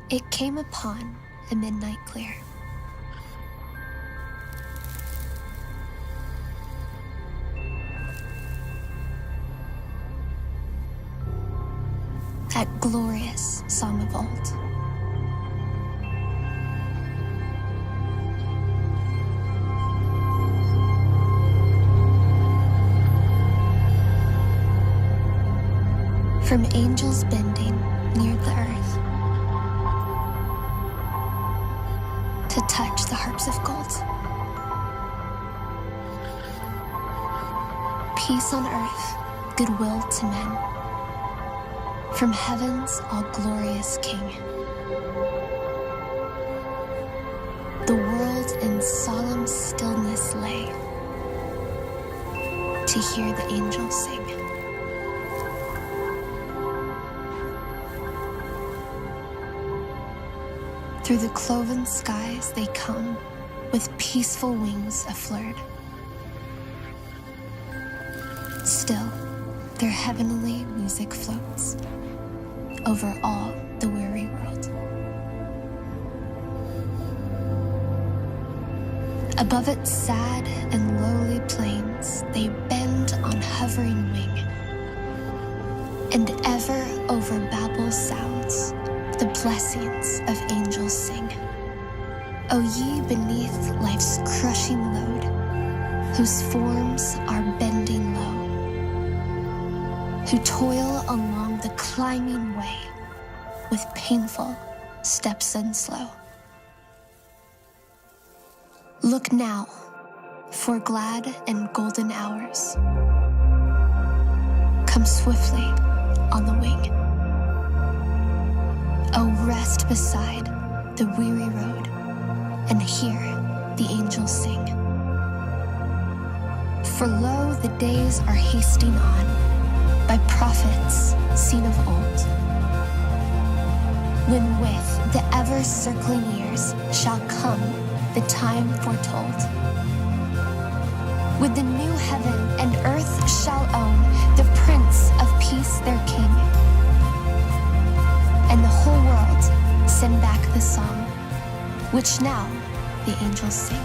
It came upon a midnight clear. That glorious song of old. From angels bending near the earth to touch the harps of gold. Peace on earth, goodwill to men. From heaven's all-glorious King. The world in solemn stillness lay to hear the angels sing. Through the cloven skies they come with peaceful wings aflurred. Still, their heavenly music floats over all the weary world. Above its sad and lowly plains, they bend on hovering wing, and ever over Babel's sounds, the blessings of angels sing. O ye beneath life's crushing load, whose forms are bending low, who toil along the climbing way with painful steps and slow. Look now for glad and golden hours come swiftly on the wing. Oh, rest beside the weary road and hear the angels sing. For lo, the days are hasting on by prophets seen of old, when with the ever-circling years shall come the time foretold, when the new heaven and earth shall own the Prince of Peace their King, and the whole world send back the song which now the angels sing.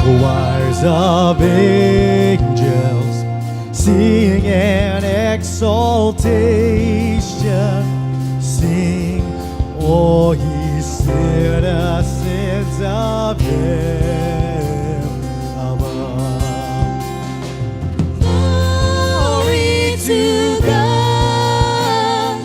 Choirs of angels sing in exaltation, sing, O ye citizens of heaven above. Glory to God,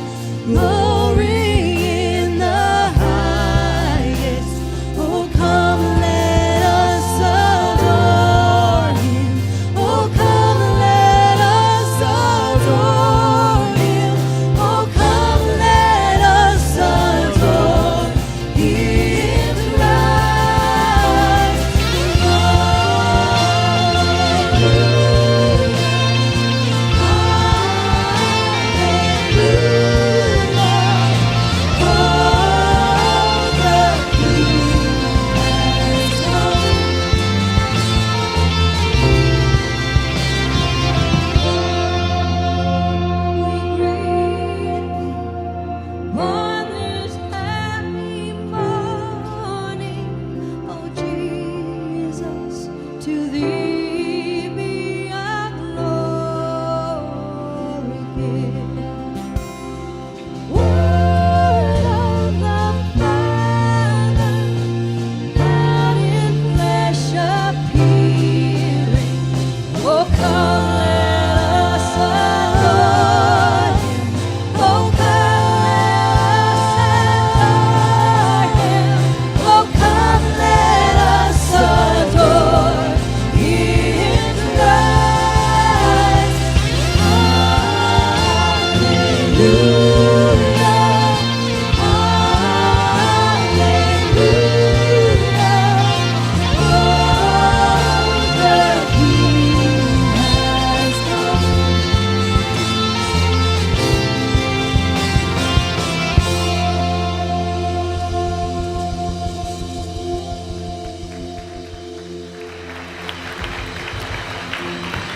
glory in the highest. Oh, come, let us adore Him. Oh, come, let us adore Him. Oh, come, let us adore Him, Christ.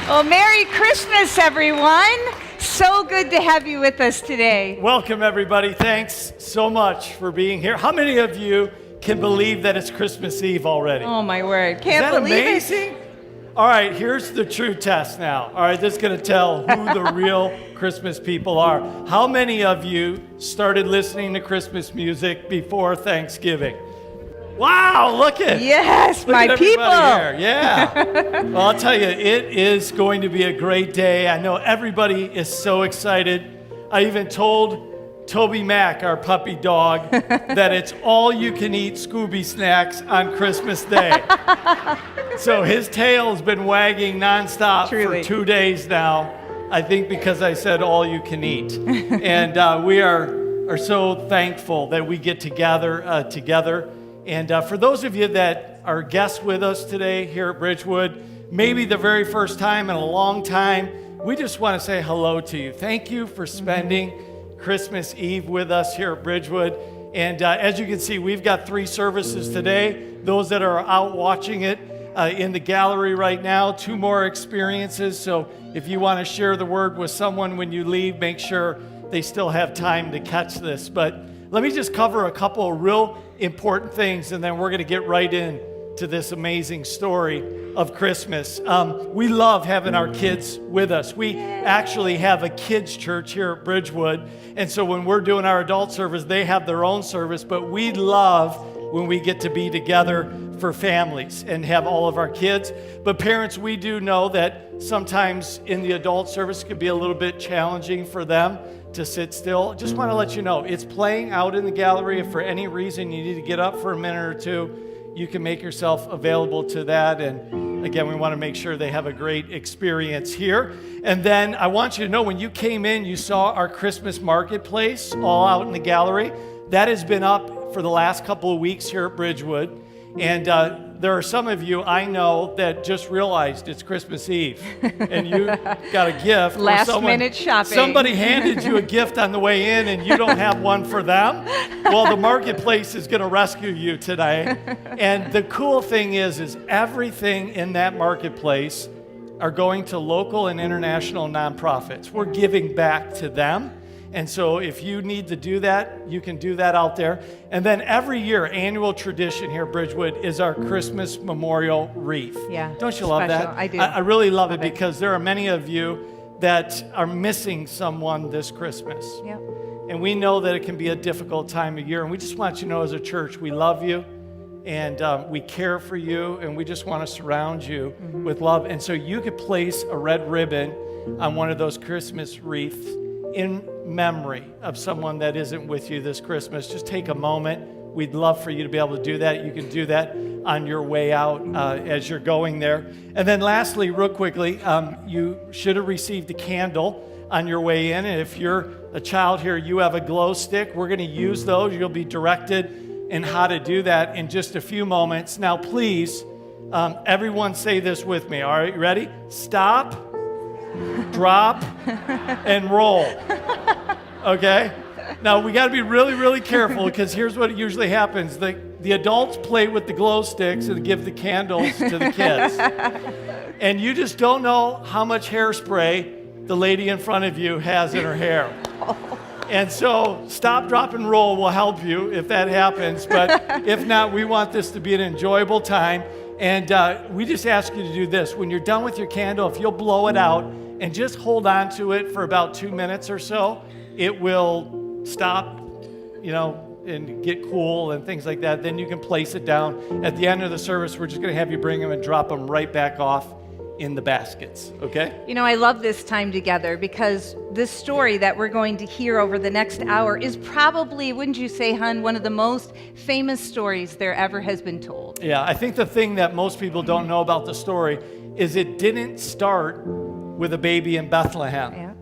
Well, Merry Christmas, everyone. So good to have you with us today. Welcome, everybody. Thanks so much for being here. How many of you can believe that it's Christmas Eve already? Oh, my word. Is Can't that believe amazing? All right, here's the true test now. All right, this is going to tell who the real Christmas people are. How many of you started listening to Christmas music before Thanksgiving? Wow, look at Yes, look my at people. everybody here. Yeah. Well, I'll tell you, it is going to be a great day. I know everybody is so excited. I even told Toby Mac, our puppy dog, that it's all you can eat Scooby snacks on Christmas Day. So his tail has been wagging nonstop Truly. for 2 days now. I think because I said all you can eat. And we are so thankful that we get to gather together. And for those of you that are guests with us today here at Bridgewood, maybe the very first time in a long time, we just want to say hello to you. Thank you for spending Christmas Eve with us here at Bridgewood. And as you can see, we've got 3 services today. Those that are out watching it in the gallery right now, 2 more experiences. So if you want to share the word with someone when you leave, make sure they still have time to catch this. But let me just cover a couple of real important things, and then we're going to get right into this amazing story of Christmas. We love having our kids with us. We actually have a kids' church here at Bridgewood, and so when we're doing our adult service, they have their own service, but we love when we get to be together for families and have all of our kids. But parents, we do know that sometimes in the adult service it can be a little bit challenging for them to sit still. Just want to let you know, it's playing out in the gallery. If for any reason you need to get up for a minute or two, you can make yourself available to that. And again, we want to make sure they have a great experience here. And then I want you to know, when you came in, you saw our Christmas marketplace all out in the gallery. That has been up for the last couple of weeks here at Bridgewood. And there are some of you I know that just realized it's Christmas Eve and you got a gift. or Last minute shopping. Somebody handed you a gift on the way in and you don't have one for them. Well, the marketplace is going to rescue you today. And the cool thing is everything in that marketplace are going to local and international nonprofits. We're giving back to them. And so if you need to do that, you can do that out there. And then every year, annual tradition here at Bridgewood is our Christmas memorial wreath. Yeah, Don't you love special. that? I do. I really love it Love it. because there are many of you that are missing someone this Christmas. Yep. And we know that it can be a difficult time of year. And we just want you to know as a church, we love you and we care for you. And we just want to surround you with love. And so you could place a red ribbon on one of those Christmas wreaths in memory of someone that isn't with you this Christmas. Just take a moment. We'd love for you to be able to do that. You can do that on your way out as you're going there. And then lastly, real quickly, you should have received a candle on your way in. And if you're a child here, you have a glow stick. We're going to use those. You'll be directed in how to do that in just a few moments. Now, please, everyone say this with me. All right, you ready? Stop, drop, and roll. Okay? Now, we got to be really, really careful because here's what usually happens. The adults play with the glow sticks and give the candles to the kids. And you just don't know how much hairspray the lady in front of you has in her hair. And so stop, drop, and roll will help you if that happens. But if not, we want this to be an enjoyable time. And we just ask you to do this. When you're done with your candle, if you'll blow it out and just hold on to it for about 2 minutes or so, it will stop, and get cool and things like that. Then you can place it down. At the end of the service, we're just going to have you bring them and drop them right back off in the baskets, okay? I love this time together because this story that we're going to hear over the next hour is probably, wouldn't you say, hon, one of the most famous stories there ever has been told. Yeah, I think the thing that most people don't know about the story is it didn't start with a baby in Bethlehem. Yeah.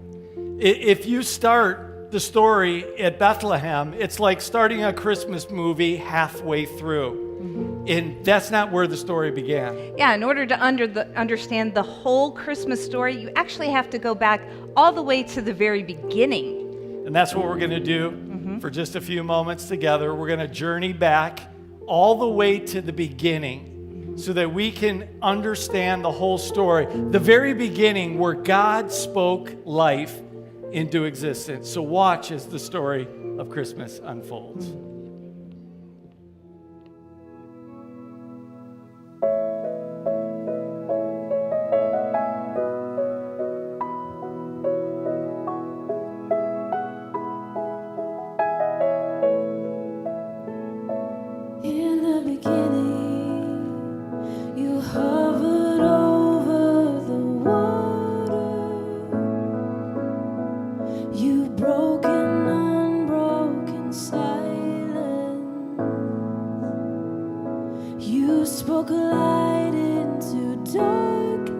If you start the story at Bethlehem, it's like starting a Christmas movie halfway through. And that's not where the story began. Yeah, in order to understand the whole Christmas story, you actually have to go back all the way to the very beginning. And that's what we're going to do for just a few moments together. We're going to journey back all the way to the beginning so that we can understand the whole story. The very beginning where God spoke life into existence. So watch as the story of Christmas unfolds. In the beginning, you hovered over the water. You broke an unbroken silence. You spoke light into darkness,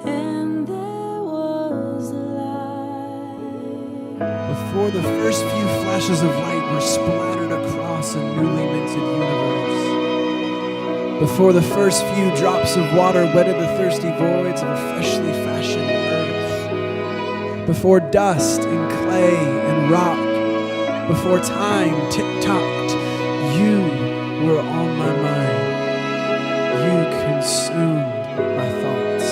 and there was light. Before the first few flashes of light were splattered across a newly minted universe. Before the first few drops of water wetted the thirsty voids of a freshly fashioned earth. Before dust and clay and rock, before time tick-tocked, you were on my mind. You consumed my thoughts.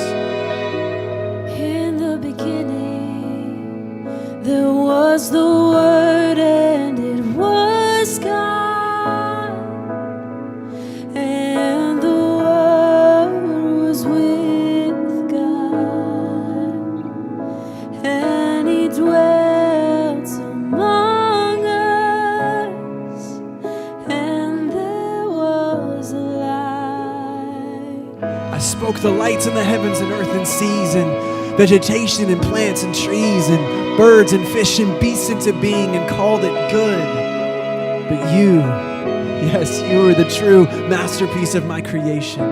In the beginning, there was the Word, and it was God. And the Word was with God, and He dwelt among us, and there was light. I spoke the lights in the heavens and earth and seas and vegetation and plants and trees and birds and fish and beasts into being and called it good. But you, yes, you were the true masterpiece of my creation,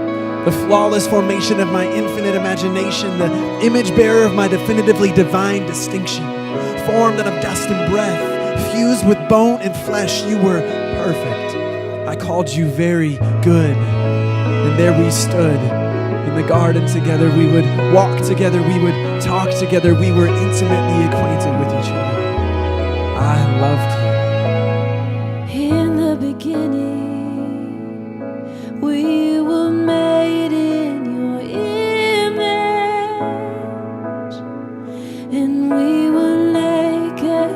the flawless formation of my infinite imagination, the image bearer of my definitively divine distinction, formed out of dust and breath, fused with bone and flesh. You were perfect. I called you very good. And there we stood in the garden together. We would walk together. We would talk together. We were intimately acquainted with each other. I loved you. In the beginning, we were made in your image, and we were naked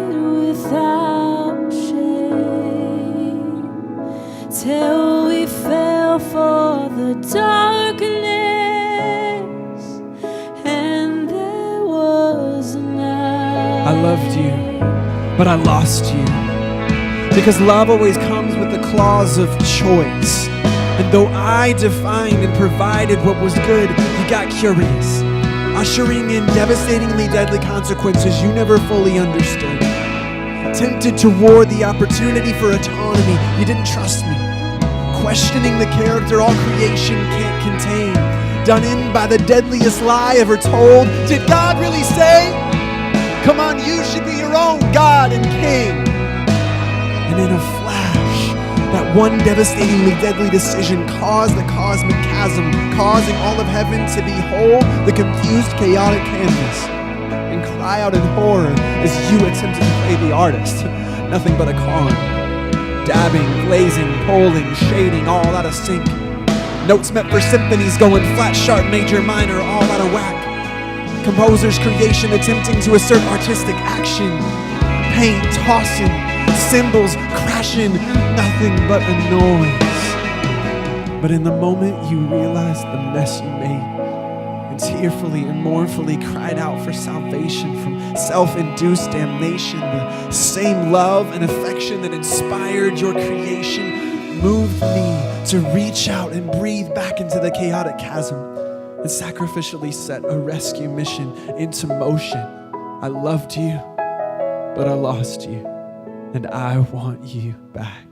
without shame, till we fell for the darkness, and there was night. I loved you, but I lost you. Because love always comes with the clause of choice. And though I defined and provided what was good, you got curious, ushering in devastatingly deadly consequences you never fully understood. Tempted toward the opportunity for autonomy, you didn't trust me. Questioning the character all creation can't contain. Done in by the deadliest lie ever told. Did God really say? Come on, you should be your own God and King. And in a flash, that one devastatingly deadly decision caused the cosmic chasm, causing all of heaven to behold the confused, chaotic canvas and cry out in horror as you attempted to play the artist. Nothing but a con. Dabbing, glazing, polling, shading, all out of sync. Notes meant for symphonies going flat, sharp, major, minor, all out of whack. Composer's creation attempting to assert artistic action. Paint tossing, cymbals crashing, nothing but a noise. But in the moment you realized the mess you made, and tearfully and mournfully cried out for salvation from self-induced damnation, the same love and affection that inspired your creation moved me to reach out and breathe back into the chaotic chasm and sacrificially set a rescue mission into motion. I loved you, but I lost you, and I want you back.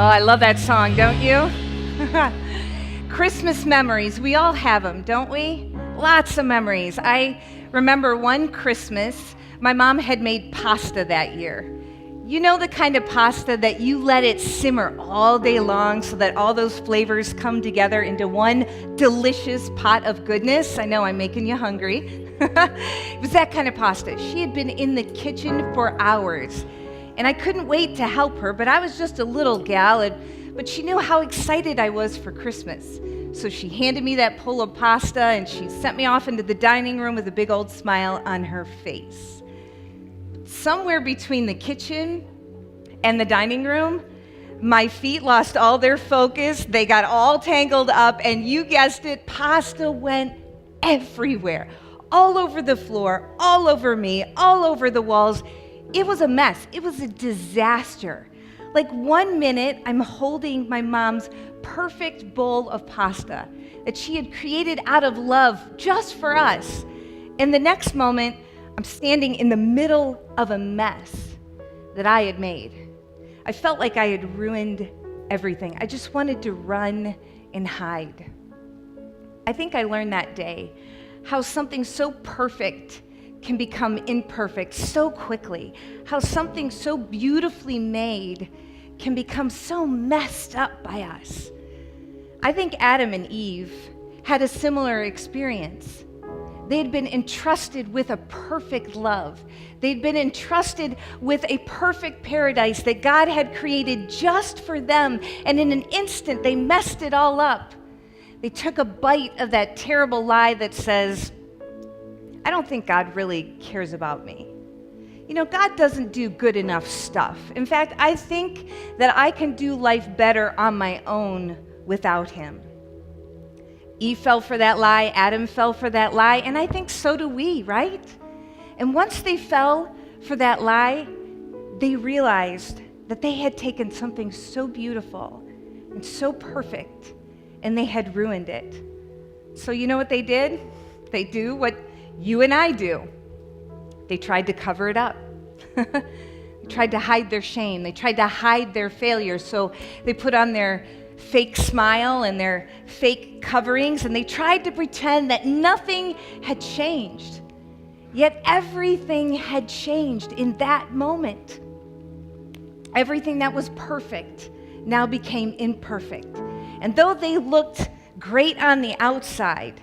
Oh, I love that song, don't you? Christmas memories, we all have them, don't we? Lots of memories. I remember one Christmas, my mom had made pasta that year. You know the kind of pasta that you let it simmer all day long so that all those flavors come together into one delicious pot of goodness? I know I'm making you hungry. It was that kind of pasta. She had been in the kitchen for hours, and I couldn't wait to help her, but I was just a little gal, but she knew how excited I was for Christmas. So she handed me that bowl of pasta, and she sent me off into the dining room with a big old smile on her face. Somewhere between the kitchen and the dining room, my feet lost all their focus. They got all tangled up, and you guessed it, pasta went everywhere, all over the floor, all over me, all over the walls. It was a mess. It was a disaster. Like 1 minute, I'm holding my mom's perfect bowl of pasta that she had created out of love just for us. And the next moment, I'm standing in the middle of a mess that I had made. I felt like I had ruined everything. I just wanted to run and hide. I think I learned that day how something so perfect can become imperfect so quickly, how something so beautifully made can become so messed up by us. I think Adam and Eve had a similar experience. They had been entrusted with a perfect love. They'd been entrusted with a perfect paradise that God had created just for them, and in an instant, they messed it all up. They took a bite of that terrible lie that says, I don't think God really cares about me. You know, God doesn't do good enough stuff. In fact, I think that I can do life better on my own without him. Eve fell for that lie, Adam fell for that lie, and I think so do we, right? And once they fell for that lie, they realized that they had taken something so beautiful and so perfect, and they had ruined it. So you know what they did? They do what you and I do. They tried to cover it up. They tried to hide their shame. They tried to hide their failures. So they put on their fake smile and their fake coverings, and they tried to pretend that nothing had changed. Yet everything had changed in that moment. Everything that was perfect now became imperfect. And though they looked great on the outside,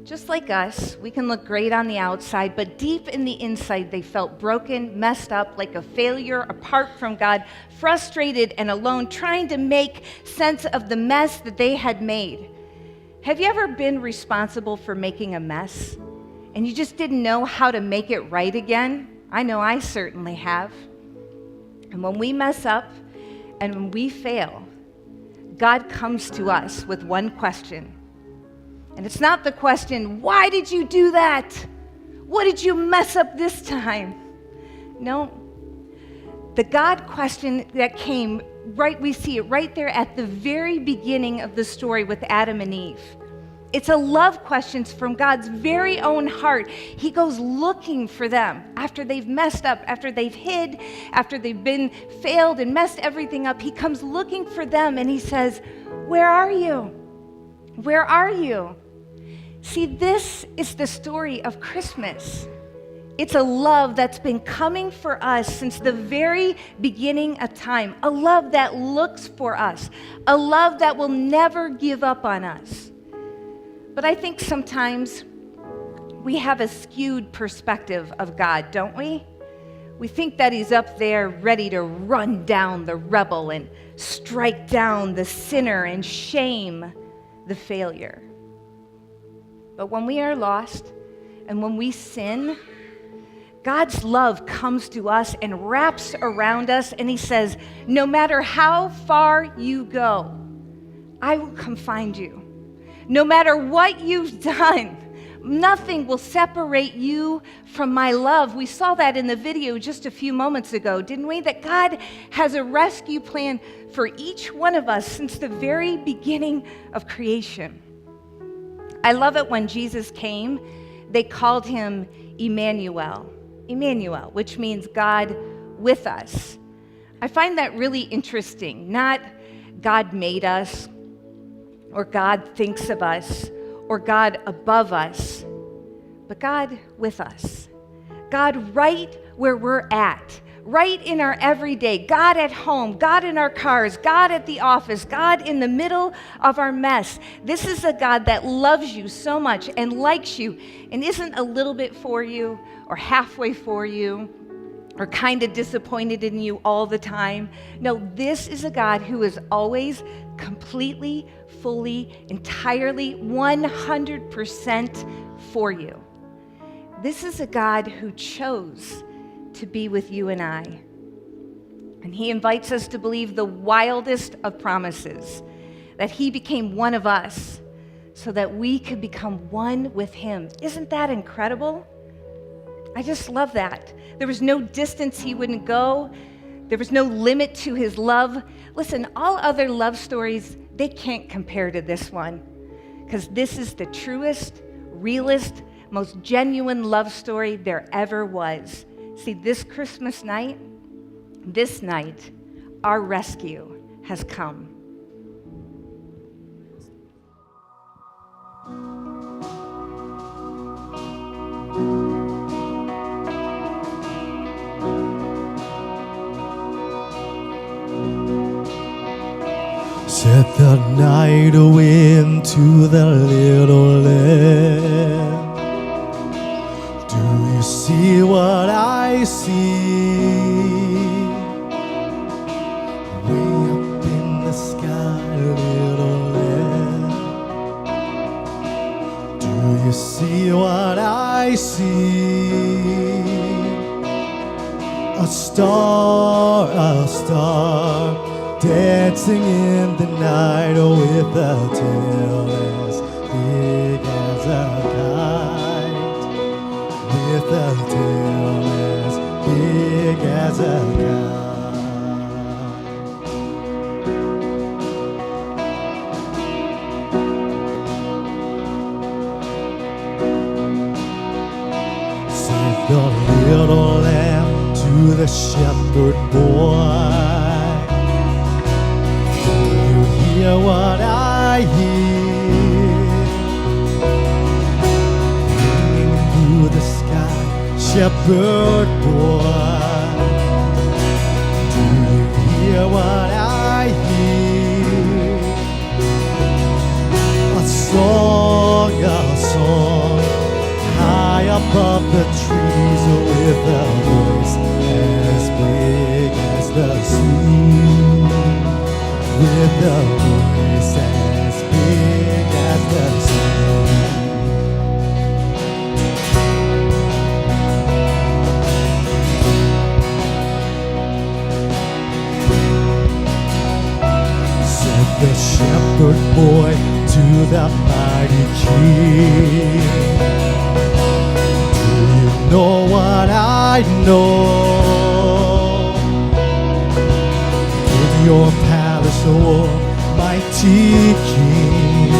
just like us, we can look great on the outside, but deep in the inside, they felt broken, messed up, like a failure, apart from God, frustrated and alone, trying to make sense of the mess that they had made. Have you ever been responsible for making a mess, and you just didn't know how to make it right again? I know I certainly have. And when we mess up and when we fail, God comes to us with one question. And it's not the question, why did you do that? What did you mess up this time? No. The God question that came, right, we see it right there at the very beginning of the story with Adam and Eve. It's a love question from God's very own heart. He goes looking for them after they've messed up, after they've hid, after they've been failed and messed everything up. He comes looking for them and he says, where are you? Where are you? See, this is the story of Christmas. It's a love that's been coming for us since the very beginning of time, a love that looks for us, a love that will never give up on us. But I think sometimes we have a skewed perspective of God, don't we? We think that he's up there ready to run down the rebel and strike down the sinner and shame the failure. But when we are lost and when we sin, God's love comes to us and wraps around us, and he says, no matter how far you go, I will come find you. No matter what you've done, nothing will separate you from my love. We saw that in the video just a few moments ago, didn't we? That God has a rescue plan for each one of us since the very beginning of creation. I love it when Jesus came, they called him Emmanuel, which means God with us. I find that really interesting. Not God made us, or God thinks of us, or God above us, but God with us. God right where we're at, right in our everyday, God at home, God in our cars, God at the office, God in the middle of our mess. This is a God that loves you so much and likes you and isn't a little bit for you or halfway for you or kind of disappointed in you all the time. No, this is a God who is always completely, fully, entirely, 100% for you. This is a God who chose to be with you and I. And he invites us to believe the wildest of promises, that he became one of us so that we could become one with him. Isn't that incredible? I just love that. There was no distance he wouldn't go. There was no limit to his love. Listen, all other love stories, they can't compare to this one, because this is the truest, realest, most genuine love story there ever was. See, this Christmas night, our rescue has come. Set the night wind to the little lamb. Do you see what I see? Way up in the sky, little lamb. Do you see what I see? A star, dancing in the night with a tail as big as a kite. With a tail as big as a kite. Sing the little lamb to the shepherd boy. Hear what I hear, ringing through the sky, shepherd boy. Do you hear what I hear? A song, high above the trees, with a voice as big as the sea. With a voice as big as the sea. Said the shepherd boy to the mighty king, do you know what I know? In your palace, oh mighty king,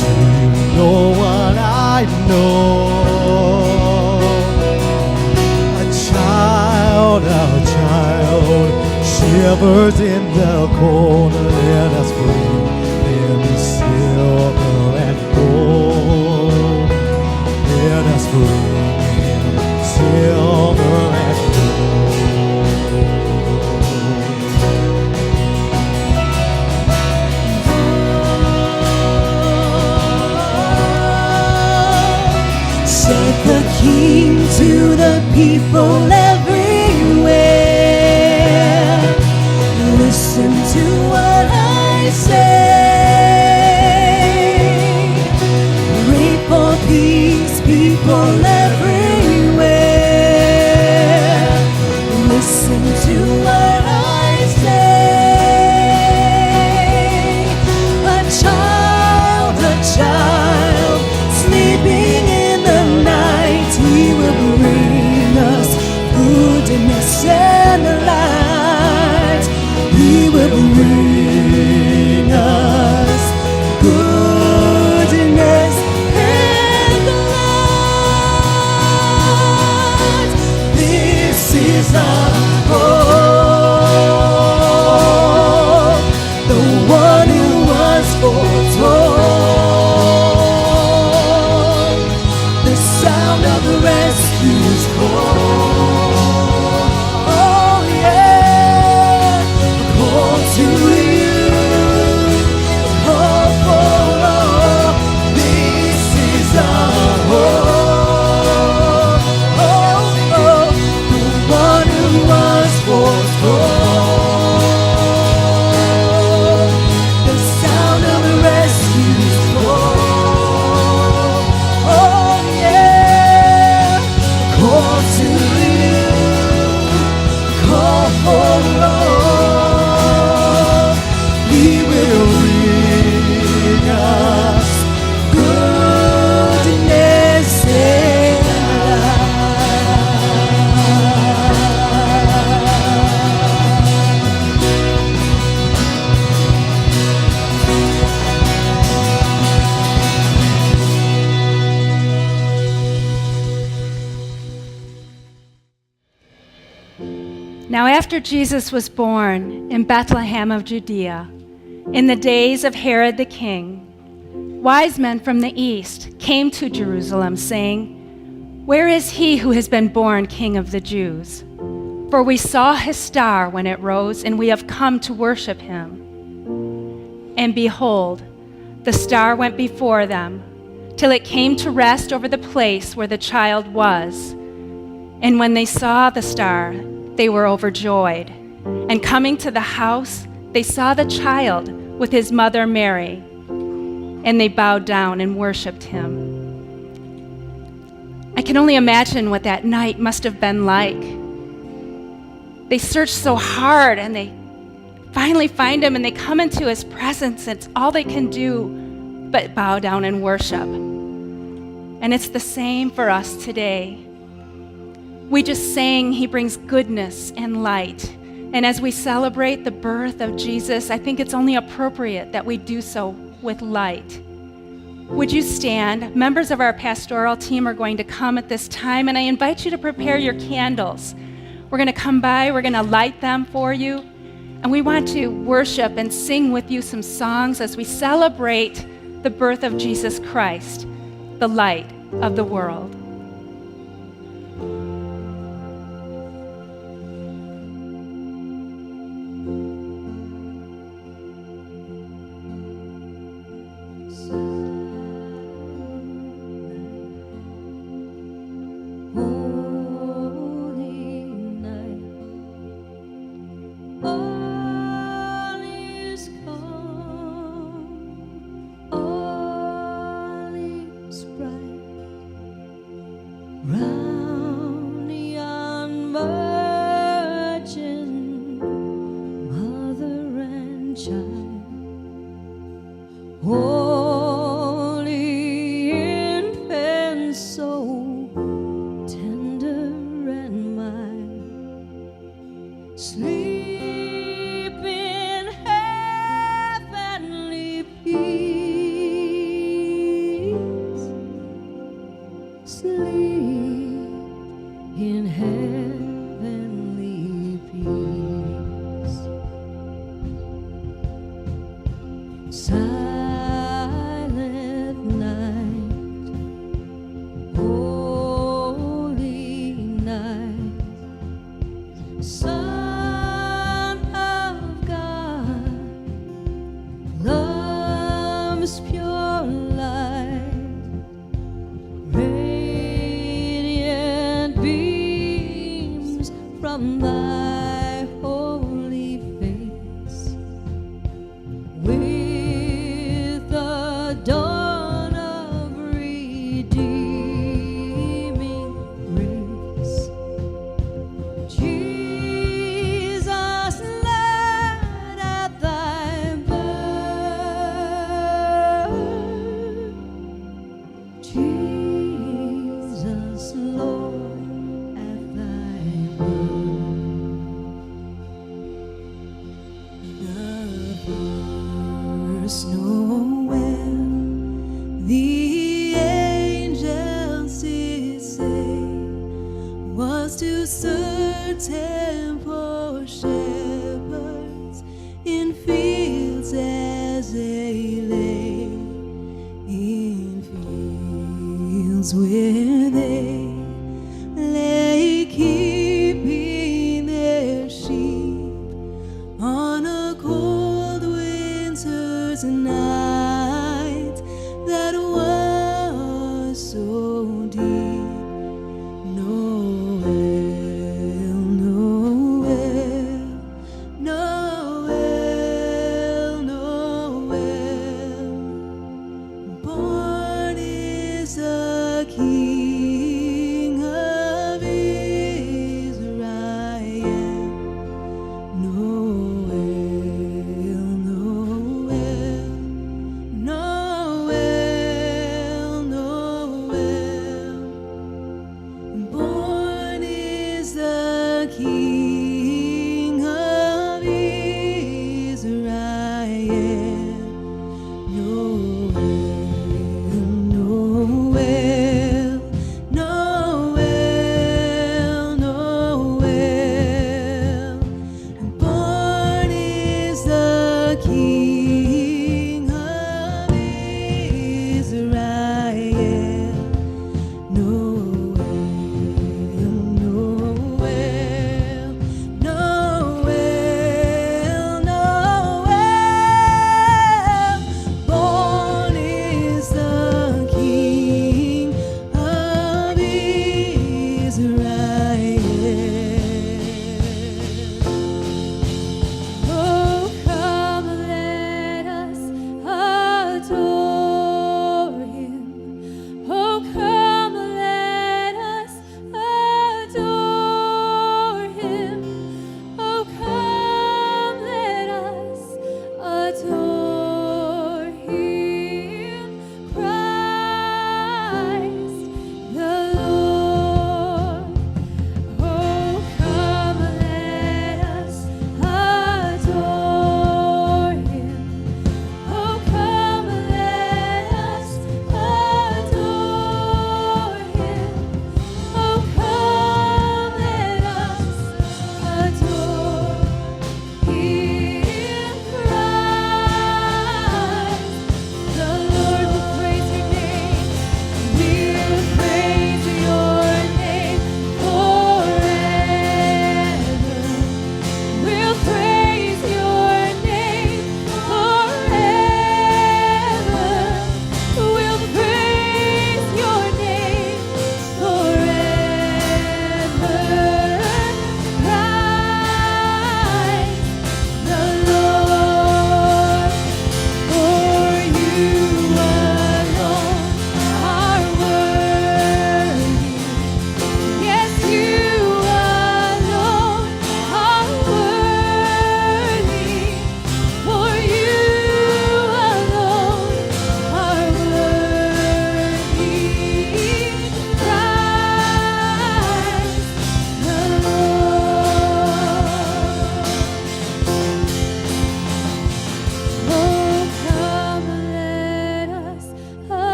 do you know what I know? A child shivers in the cold. Let us bring him silver and gold. Let us bring him silver and gold. Said the King to the people everywhere, listen to what I say. Pray for peace, people everywhere, listen to what I say. A child sleeping in the night, he will bring us goodness and light. He will bring us goodness and light. This is our hope, the one who was foretold. The sound of the rescue's call. Oh yeah, call to Now after Jesus was born in Bethlehem of Judea, in the days of Herod the king, wise men from the east came to Jerusalem, saying, "Where is he who has been born King of the Jews? For we saw his star when it rose, and we have come to worship him." And behold, the star went before them, till it came to rest over the place where the child was. And when they saw the star, they were overjoyed. And coming to the house, they saw the child with his mother Mary, and they bowed down and worshiped him. I can only imagine what that night must have been like. They search so hard, and they finally find him, and they come into his presence. It's all they can do but bow down and worship. And it's the same for us today. We just sang he brings goodness and light. And as we celebrate the birth of Jesus, I think it's only appropriate that we do so with light. Would you stand? Members of our pastoral team are going to come at this time, and I invite you to prepare your candles. We're going to come by, we're going to light them for you, and we want to worship and sing with you some songs as we celebrate the birth of Jesus Christ, the light of the world. Where they lay keeping their sheep on a cold winter's night that was so deep. Noel, Noel, Noel, Noel, born is the King of Israel. Noel, Noel, Noel, Noel, born is the King of Israel. Noel, Noel, Noel,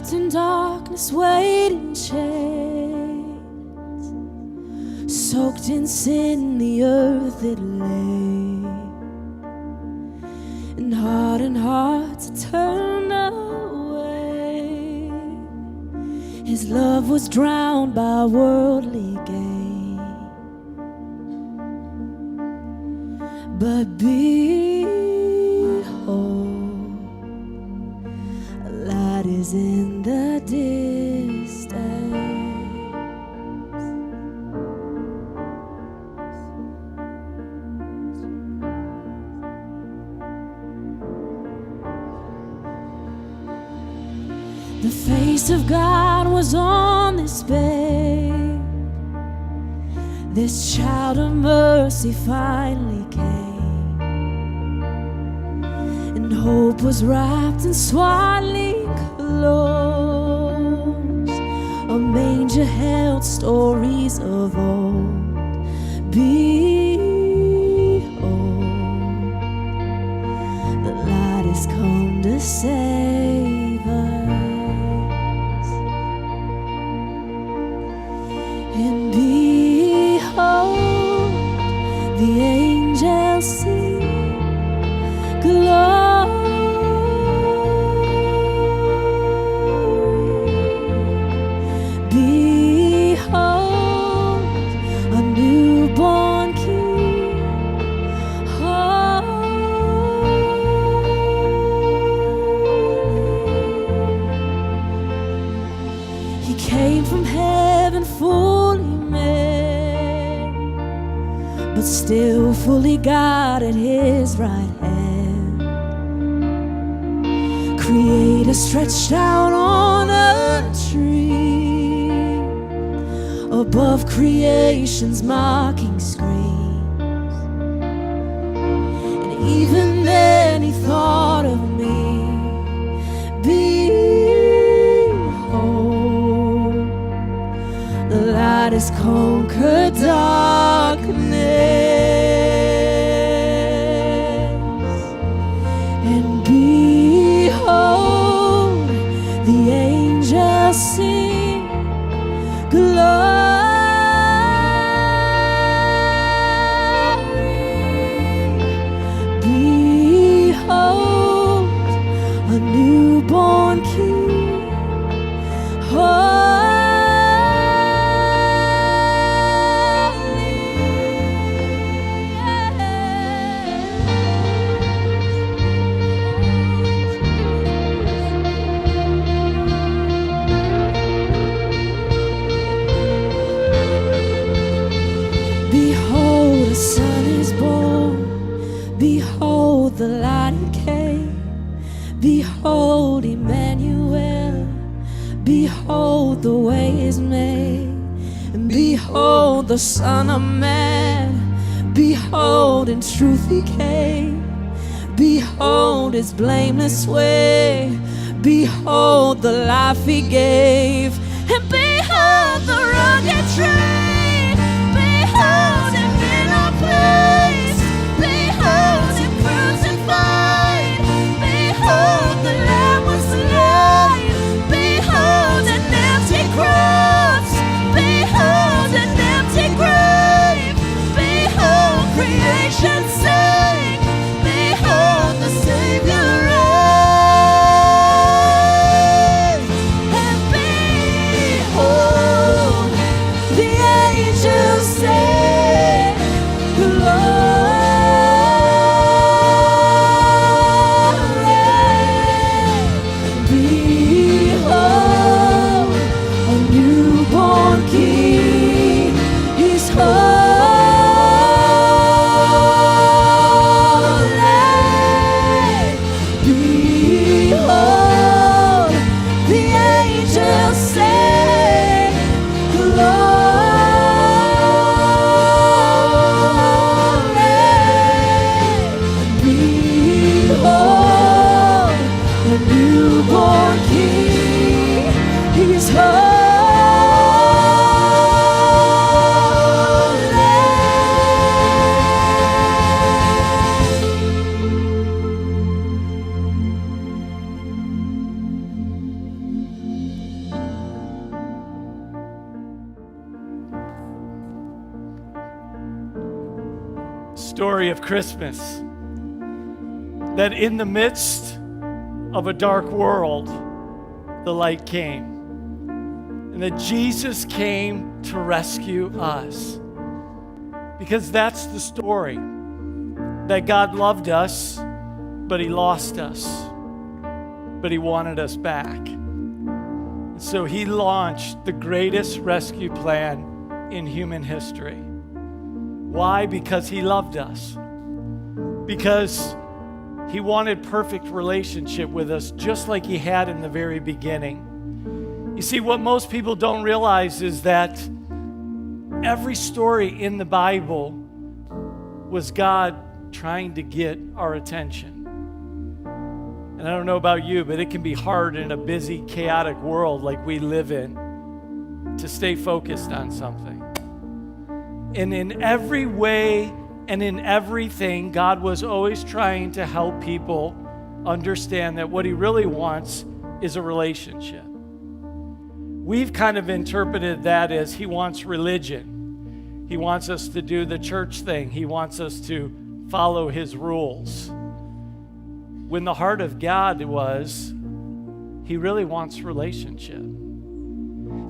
Trapped in darkness, waiting chains, soaked in sin, the earth it lay, and hardened hearts turned away. His love was drowned by worldly gain, but behold, light is in the distance. The face of God was on this babe. This child of mercy finally came, and hope was wrapped in swaddling clothes. A manger held stories of old. Behold, the light has come to save us. And behold, the angels sing glory. Behold, a newborn King. Holy. He came from heaven fully man, but still fully God at his right hand. Creator stretched out on a tree, above creation's mocking screams. And even then he thought of me. Behold, the light has conquered darkness. And behold, the angels sing glory. Behold, a newborn King. Behold, a son is born. Behold, the light came. Behold, Emmanuel. Behold, the way is made. And behold, the Son of Man. Behold, in truth he came. Behold, his blameless way. Behold, the life he gave. And behold, the rugged tree. Behold him in our place. Behold him crucified. Behold, the Lamb was slain. Behold an empty cross. Behold an empty grave. Behold creation sing. Behold the Savior reigns. And behold the story of Christmas. That in the midst of a dark world, the light came. And that Jesus came to rescue us. Because that's the story. That God loved us, but he lost us. But he wanted us back. So he launched the greatest rescue plan in human history. Why? Because he loved us. Because he wanted perfect relationship with us, just like he had in the very beginning. You see, what most people don't realize is that every story in the Bible was God trying to get our attention. And I don't know about you, but it can be hard in a busy, chaotic world like we live in to stay focused on something. And in every way and in everything, God was always trying to help people understand that what he really wants is a relationship. We've kind of interpreted that as he wants religion. He wants us to do the church thing. He wants us to follow his rules. When the heart of God was, he really wants relationship.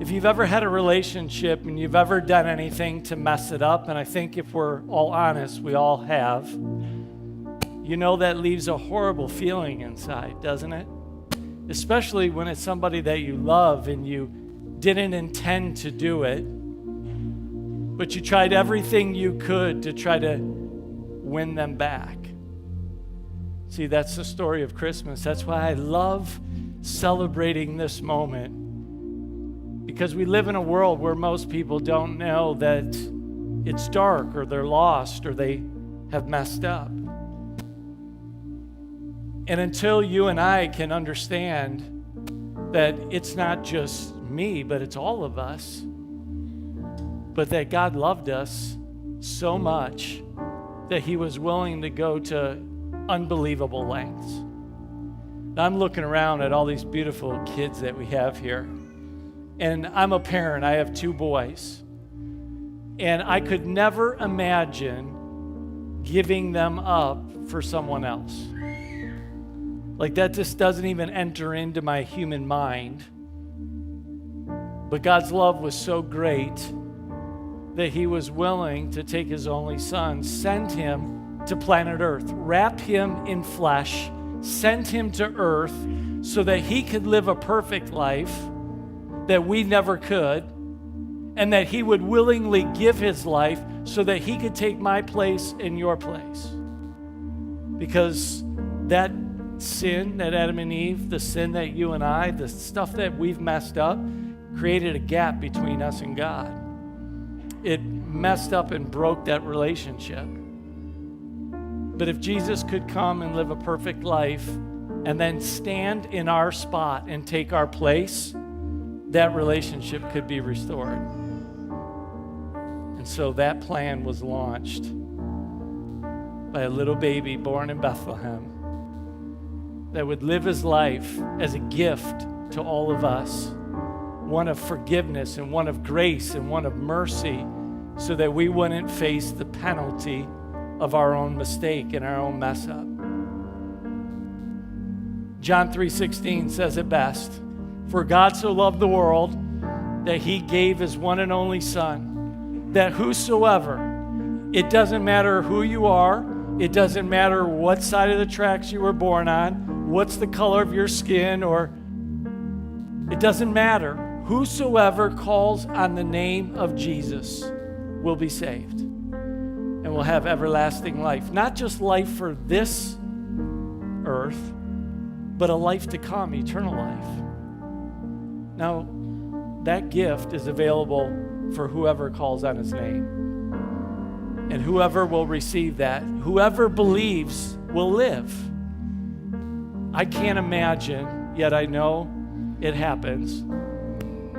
If you've ever had a relationship and you've ever done anything to mess it up, and I think if we're all honest, we all have, you know that leaves a horrible feeling inside, doesn't it? Especially when it's somebody that you love and you didn't intend to do it, but you tried everything you could to try to win them back. See, that's the story of Christmas. That's why I love celebrating this moment, because we live in a world where most people don't know that it's dark or they're lost or they have messed up. And until you and I can understand that it's not just me, but it's all of us, but that God loved us so much that he was willing to go to unbelievable lengths. Now, I'm looking around at all these beautiful kids that we have here, and I'm a parent. I have 2 boys, and I could never imagine giving them up for someone else. Like, that just doesn't even enter into my human mind. But God's love was so great that he was willing to take his only son, send him to planet Earth, wrap him in flesh, send him to Earth so that he could live a perfect life that we never could, and that he would willingly give his life so that he could take my place and your place. Because that sin, that Adam and Eve, the sin that you and I, the stuff that we've messed up, created a gap between us and God. It messed up and broke that relationship. But if Jesus could come and live a perfect life and then stand in our spot and take our place, that relationship could be restored. And so that plan was launched by a little baby born in Bethlehem that would live his life as a gift to all of us, one of forgiveness and one of grace and one of mercy, so that we wouldn't face the penalty of our own mistake and our own mess up. John 3:16 says it best. For God so loved the world that he gave his one and only son, that whosoever, it doesn't matter who you are, it doesn't matter what side of the tracks you were born on, what's the color of your skin, or it doesn't matter. Whosoever calls on the name of Jesus will be saved and will have everlasting life. Not just life for this earth, but a life to come, eternal life. Now, that gift is available for whoever calls on his name. And whoever will receive that, whoever believes will live. I can't imagine, yet I know it happens,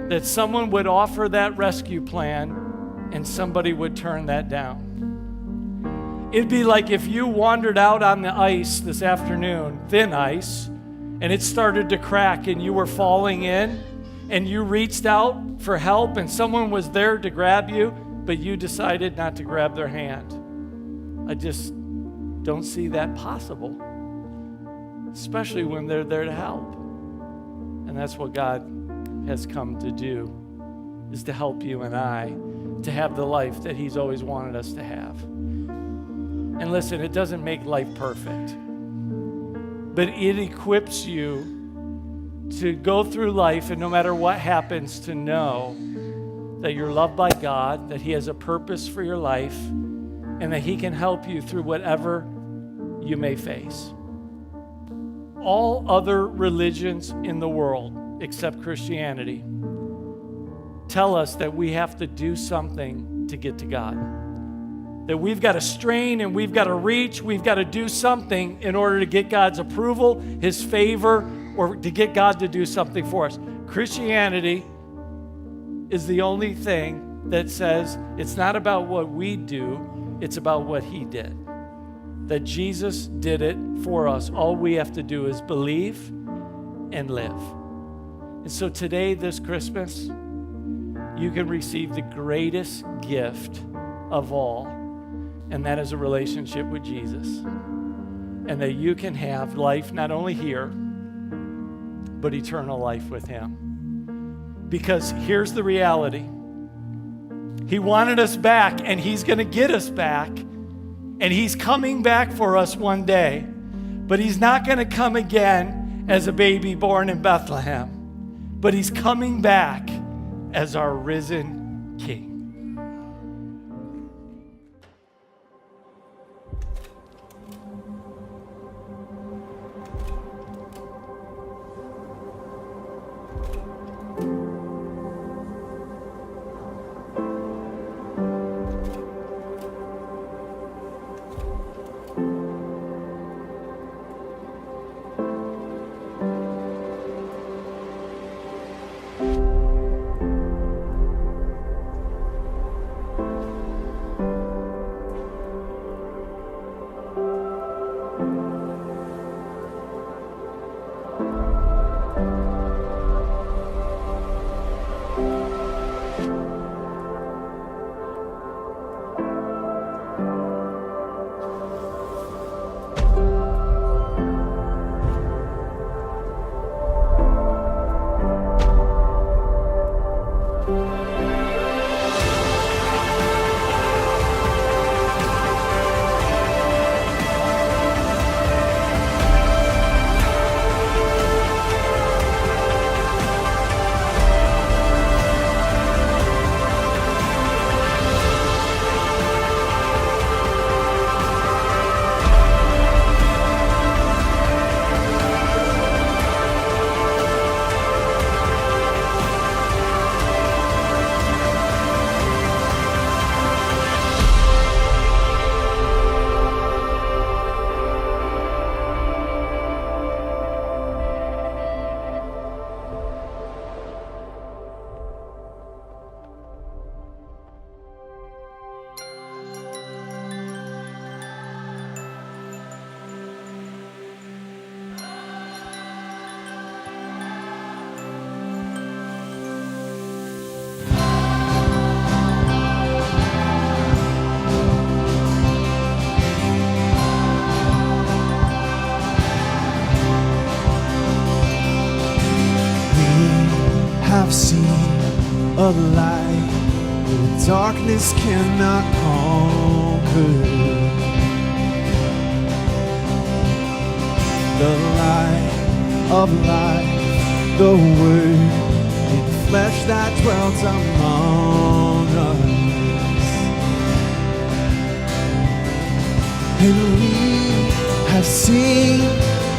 that someone would offer that rescue plan and somebody would turn that down. It'd be like if you wandered out on the ice this afternoon, thin ice, and it started to crack and you were falling in, and you reached out for help and someone was there to grab you, but you decided not to grab their hand. I just don't see that possible, especially when they're there to help. And that's what God has come to do, is to help you and I to have the life that he's always wanted us to have. And listen, it doesn't make life perfect, but it equips you to go through life, and no matter what happens, to know that you're loved by God, that he has a purpose for your life, and that he can help you through whatever you may face. All other religions in the world, except Christianity, tell us that we have to do something to get to God. That we've got to strain and we've got to reach, we've got to do something in order to get God's approval, his favor, or to get God to do something for us. Christianity is the only thing that says it's not about what we do, it's about what he did. That Jesus did it for us. All we have to do is believe and live. And so today, this Christmas, you can receive the greatest gift of all, and that is a relationship with Jesus. And that you can have life not only here, but eternal life with him. Because here's the reality. He wanted us back, and he's going to get us back, and he's coming back for us one day. But he's not going to come again as a baby born in Bethlehem, but he's coming back as our risen King. I've seen a light that darkness cannot conquer. The light of life, the Word in flesh that dwelt among us. And we have seen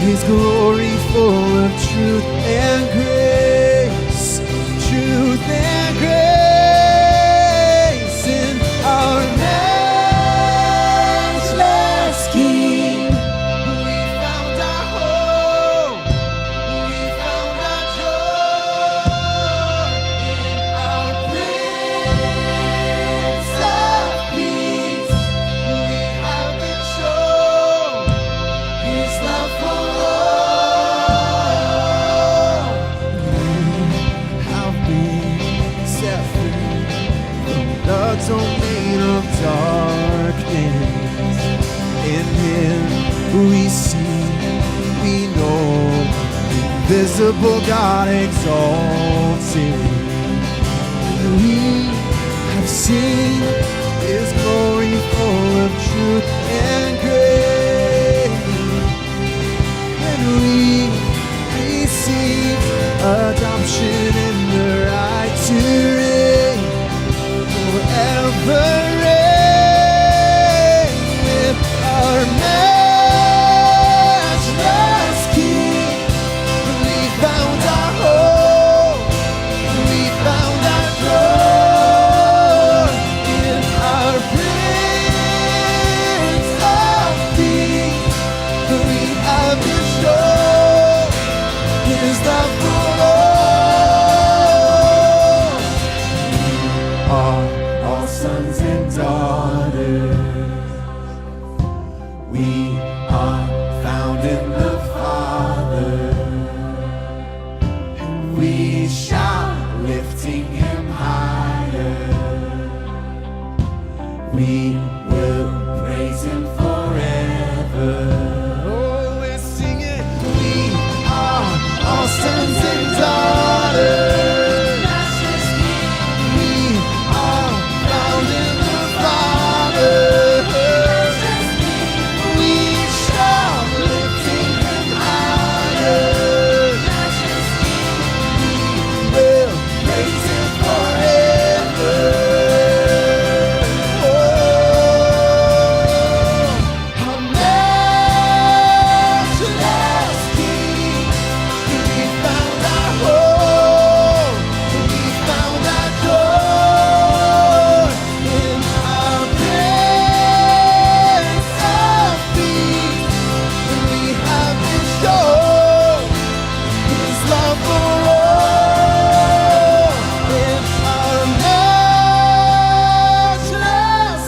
His glory full of truth and grace, truth and grace in our matchless King. We found our hope, we found our joy in our Prince of Peace. We have been shown His love for all. We have been set We see, we know, invisible God exalted. We have seen His glory full of truth and grace, and we receive adoption in the right to reign, forever reign with our matchless King. We found our hope, we found our joy in our Prince of Peace. We have been shown His love for all. We are all sons and daughters. We are found in the Father. We shout, lifting Him higher. We will praise Him forever. Oh, let's sing it. We are all sons and daughters. We are found in the Father. We shout, lifting Him higher. Will praise Him forever. Oh, our matchless King. We found our hope. We found our joy in our Prince of Peace. We have been shown His love for all in our matchless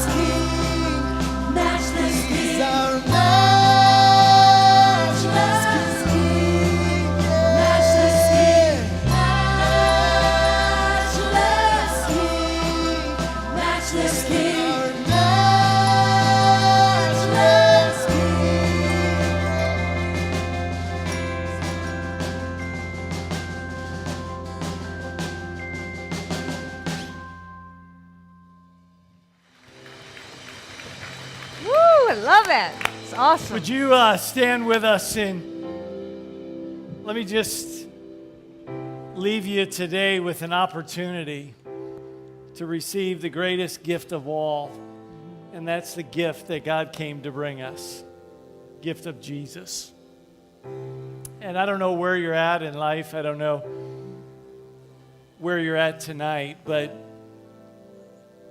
King. He's our matchless King. Matchless King. Matchless King. Our matchless Woo, I love it. It's awesome. Would you stand with us and let me just leave you today with an opportunity to receive the greatest gift of all, and that's the gift that God came to bring us, gift of Jesus. And I don't know where you're at in life. I don't know where you're at tonight, but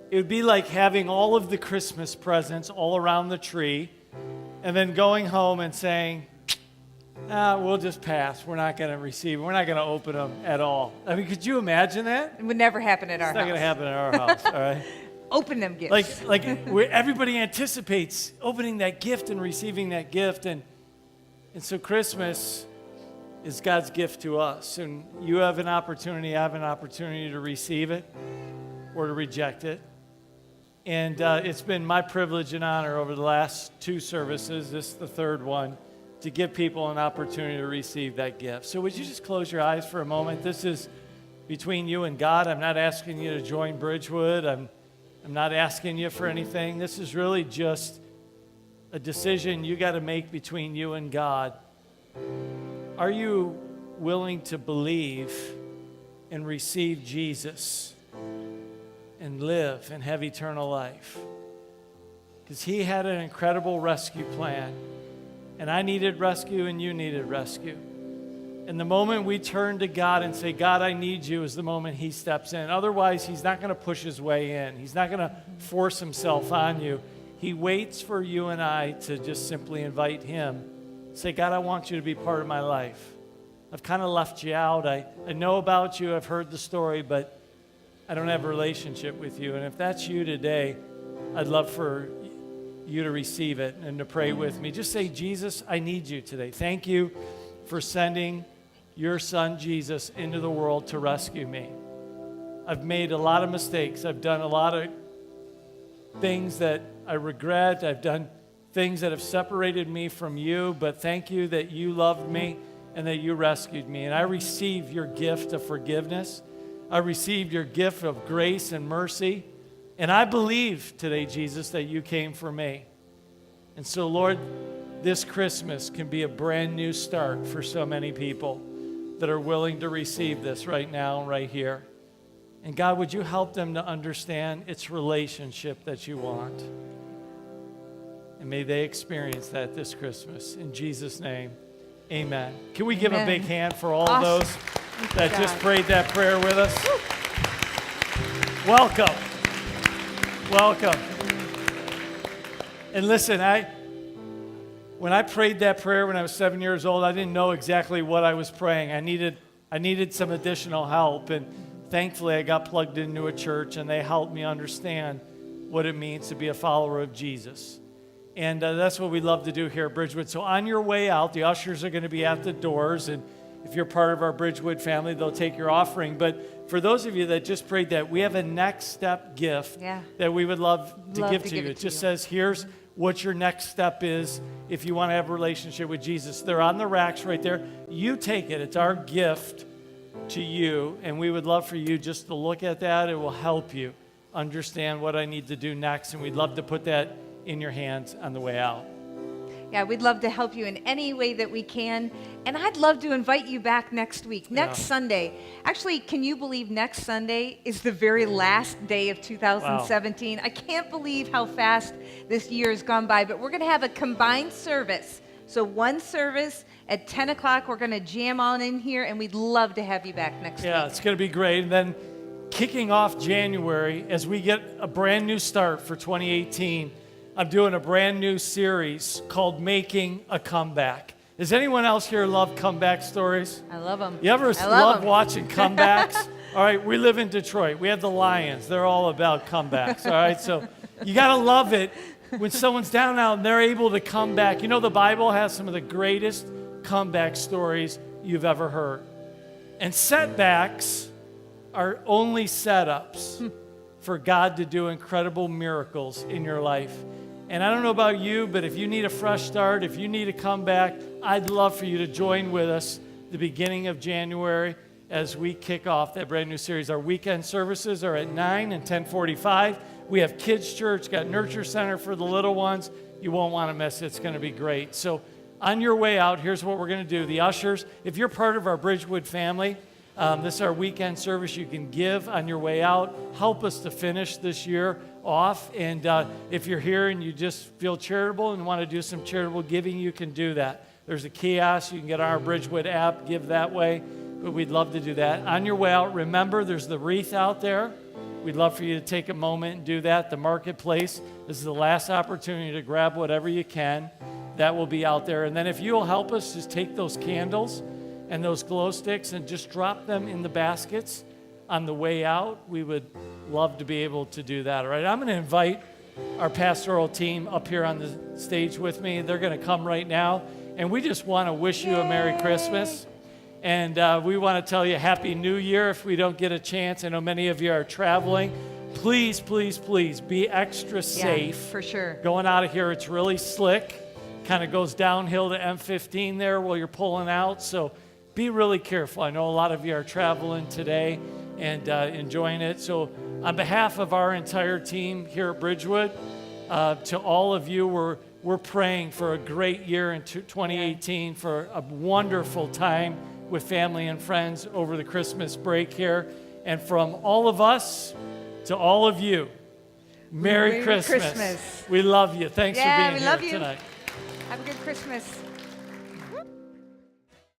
it would be like having all of the Christmas presents all around the tree and then going home and saying, we'll just pass. We're not going to receive. We're not going to open them at all. I mean, could you imagine that? It would never happen at our It's not house. going to happen at our house, all right? Open them gifts. Like where everybody anticipates opening that gift and receiving that gift. And so Christmas is God's gift to us. And you have an opportunity, I have an opportunity to receive it or to reject it. And it's been my privilege and honor over the last two services, this is the third one, to give people an opportunity to receive that gift. So would you just close your eyes for a moment? This is between you and God. I'm not asking you to join Bridgewood. I'm not asking you for anything. This is really just a decision you got to make between you and God. Are you willing to believe and receive Jesus and live and have eternal life? Because He had an incredible rescue plan. And I needed rescue and you needed rescue. And the moment we turn to God and say, God, I need you, is the moment He steps in. Otherwise, He's not going to push His way in. He's not going to force Himself on you. He waits for you and I to just simply invite Him. Say, God, I want you to be part of my life. I've kind of left you out. I know about you. I've heard the story, but I don't have a relationship with you. And if that's you today, I'd love for you to receive it and to pray with me. Just say, Jesus, I need you today. Thank you for sending your Son, Jesus, into the world to rescue me. I've made a lot of mistakes. I've done a lot of things that I regret. I've done things that have separated me from you, but thank you that you loved me and that you rescued me. And I receive your gift of forgiveness. I received your gift of grace and mercy. And I believe today, Jesus, that you came for me. And so, Lord, this Christmas can be a brand new start for so many people that are willing to receive this right now, right here. And God, would you help them to understand it's relationship that you want? And may they experience that this Christmas. In Jesus' name, amen. Can we give a big hand for all Awesome. those that just prayed that prayer with us? Welcome. Welcome. And listen, when I prayed that prayer when I was 7 years old, I didn't know exactly what I was praying. I needed some additional help, and thankfully I got plugged into a church, and they helped me understand what it means to be a follower of Jesus. And that's what we love to do here at Bridgewood. So on your way out, the ushers are going to be at the doors, and if you're part of our Bridgewood family, they'll take your offering. But for those of you that just prayed that, we have a next step gift that we would love to give to you. It just says, here's what your next step is if you want to have a relationship with Jesus. They're on the racks right there. You take it. It's our gift to you, and we would love for you just to look at that. It will help you understand what I need to do next, and we'd love to put that in your hands on the way out. Yeah, we'd love to help you in any way that we can. And I'd love to invite you back next week, next Sunday. Actually, can you believe next Sunday is the very last day of 2017? Wow. I can't believe how fast this year has gone by, but we're going to have a combined service. So one service at 10 o'clock, we're going to jam on in here, and we'd love to have you back next week. Yeah, it's going to be great. And then kicking off January, as we get a brand new start for 2018, I'm doing a brand new series called Making a Comeback. Does anyone else here love comeback stories? I love them. You ever love watching comebacks? All right, we live in Detroit. We have the Lions. They're all about comebacks, all right? So you got to love it when someone's down and out and they're able to come back. You know, the Bible has some of the greatest comeback stories you've ever heard. And setbacks are only setups for God to do incredible miracles in your life. And I don't know about you, but if you need a fresh start, if you need a comeback, I'd love for you to join with us the beginning of January as we kick off that brand new series. Our weekend services are at 9 and 10:45. We have kids' church, got nurture center for the little ones. You won't want to miss it. It's going to be great. So on your way out, here's what we're going to do. The ushers, if you're part of our Bridgewood family, this is our weekend service. You can give on your way out. Help us to finish this year off. And if you're here and you just feel charitable and want to do some charitable giving, you can do that. There's a kiosk. You can get on our Bridgewood app, give that way. But we'd love to do that. On your way out, remember there's the wreath out there. We'd love for you to take a moment and do that. The marketplace, this is the last opportunity to grab whatever you can. That will be out there. And then if you'll help us, just take those candles and those glow sticks and just drop them in the baskets on the way out. We would love to be able to do that. All right, I'm going to invite our pastoral team up here on the stage with me. They're going to come right now. And we just want to wish you a Merry Christmas. And we want to tell you Happy New Year if we don't get a chance. I know many of you are traveling. Please, please, please be extra safe. For sure. Going out of here, it's really slick. Kind of goes downhill to M15 there while you're pulling out. So be really careful. I know a lot of you are traveling today and enjoying it. So on behalf of our entire team here at Bridgewood, to all of you, we're praying for a great year in 2018, for a wonderful time with family and friends over the Christmas break here. And from all of us to all of you, Merry Christmas. We love you. Thanks for being here tonight. Have a good Christmas.